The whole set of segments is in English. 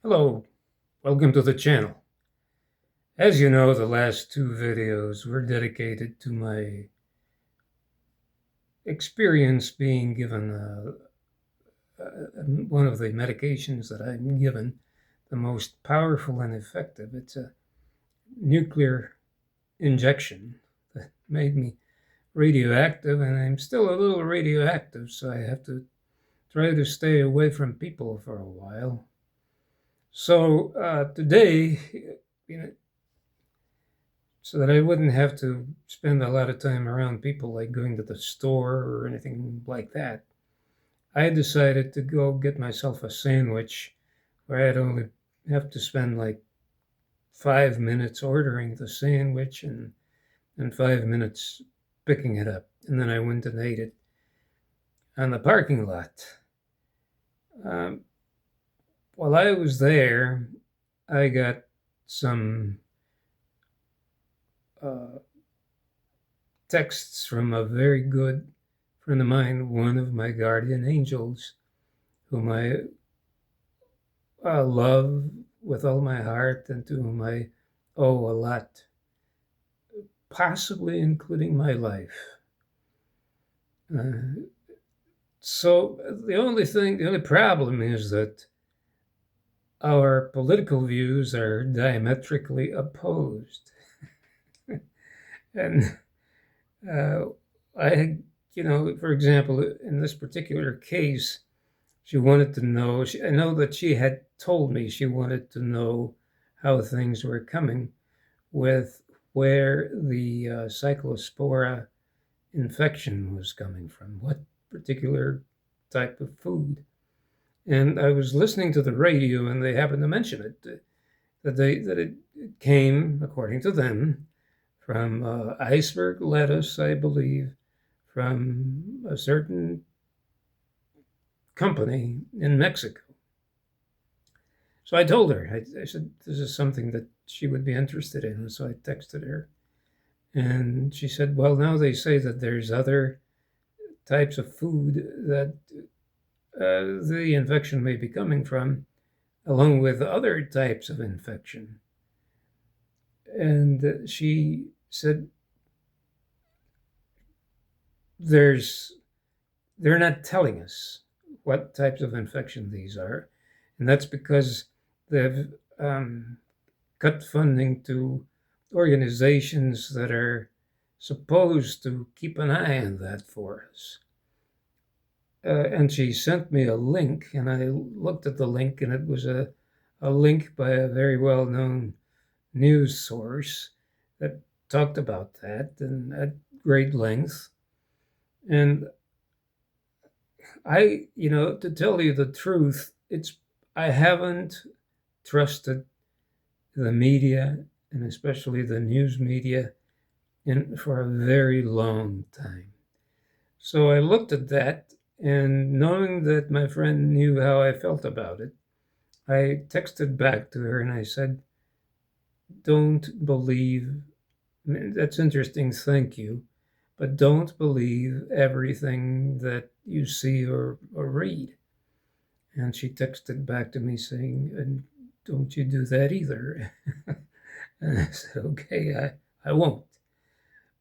Hello, welcome to the channel. As you know, the last two videos were dedicated to my experience being given one of the medications that I'm given, the most powerful and effective. It's a nuclear injection that made me radioactive, and I'm still a little radioactive, so I have to try to stay away from people for a while. So today, you know, so that I wouldn't have to spend a lot of time around people, like going to the store or anything like that, I decided to go get myself a sandwich where I'd only have to spend like 5 minutes ordering the sandwich and 5 minutes picking it up. And then I went and ate it on the parking lot. Um, while I was there, I got some uh, texts from a very good friend of mine, one of my guardian angels, whom I love with all my heart and to whom I owe a lot, possibly including my life. Uh, so the only problem is that our political views are diametrically opposed. And uh, I, for example, in this particular case, she wanted to know, I know that she had told me she wanted to know how things were coming with where the cyclospora infection was coming from, what particular type of food. And I was listening to the radio, and they happened to mention it, that it came, according to them, from iceberg lettuce, I believe, from a certain company in Mexico. So I told her, I said, this is something that she would be interested in. And so I texted her. And she said, well, now they say that there's other types of food that the infection may be coming from, along with other types of infection. And she said, there's they're not telling us what types of infection these are. And that's because they've cut funding to organizations that are supposed to keep an eye on that for us. And she sent me a link, and I looked at the link, and it was a link by a very well known news source that talked about that and at great length. And to tell you the truth, I haven't trusted the media, and especially the news media, for a very long time. So I looked at that, and knowing that my friend knew how I felt about it, I texted back to her and I said, don't believe, that's interesting, thank you, but don't believe everything that you see or read. And she texted back to me saying, and don't you do that either. And I said, okay, I won't.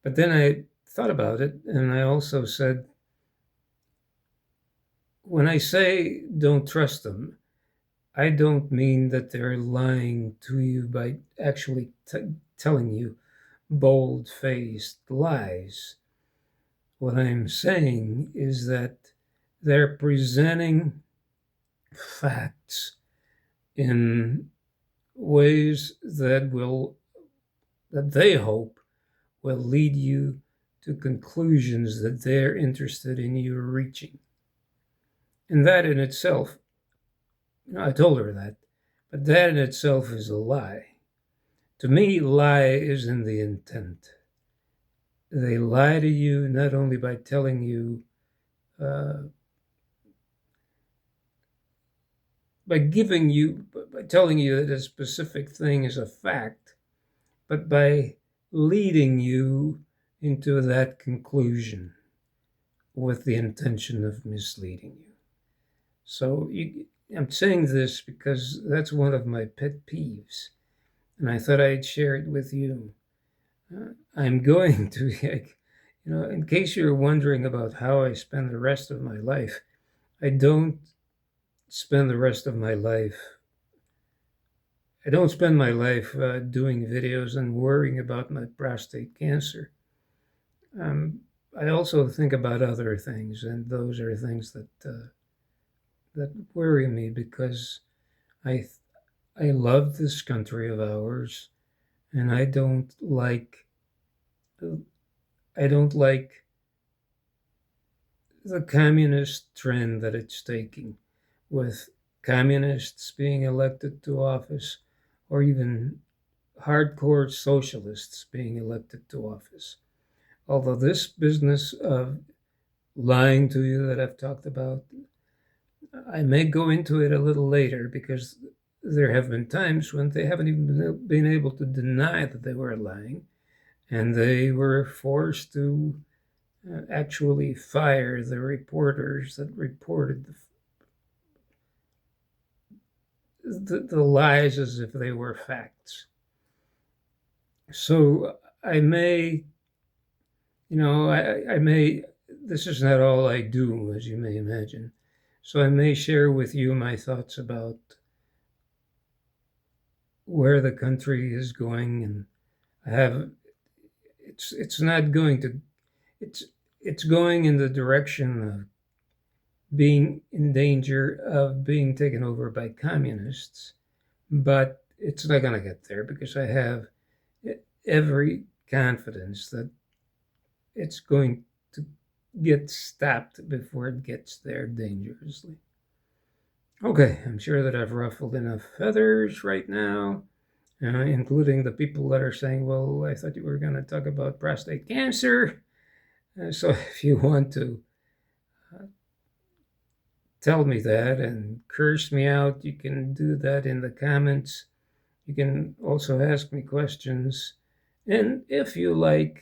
But then I thought about it, and I also said, when I say don't trust them, I don't mean that they're lying to you by actually telling you bold faced lies. What I'm saying is that they're presenting facts in ways that they hope will lead you to conclusions that they're interested in you reaching. And that in itself, I told her that, but that in itself is a lie. To me, lie is in the intent. They lie to you not only by telling you, uh, by telling you that a specific thing is a fact, but by leading you into that conclusion with the intention of misleading you. So I'm saying this because that's one of my pet peeves, and I thought I'd share it with you. I'm going to, in case you're wondering about how I spend the rest of my life, I don't spend the rest of my life. I don't spend my life doing videos and worrying about my prostate cancer. I also think about other things, and those are things that worry me because I I love this country of ours, and I don't like the communist trend that it's taking, with communists being elected to office, or even hardcore socialists being elected to office. Although this business of lying to you that I've talked about, I may go into it a little later because there have been times when they haven't even been able to deny that they were lying, and they were forced to actually fire the reporters that reported the lies as if they were facts. So I may, I may, this is not all I do, as you may imagine. So I may share with you my thoughts about where the country is going, and I have, it's not going to, it's, it's going in the direction of being in danger of being taken over by communists, but it's not going to get there because I have every confidence that it's going to get stopped before it gets there dangerously. Okay, I'm sure that I've ruffled enough feathers right now, including the people that are saying, well, I thought you were going to talk about prostate cancer. So if you want to tell me that and curse me out, you can do that in the comments. You can also ask me questions. And if you like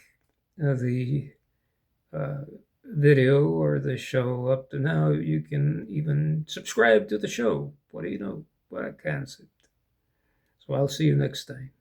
the video or the show up to now, you can even subscribe to the show. What do you know? What a concept. So I'll see you next time.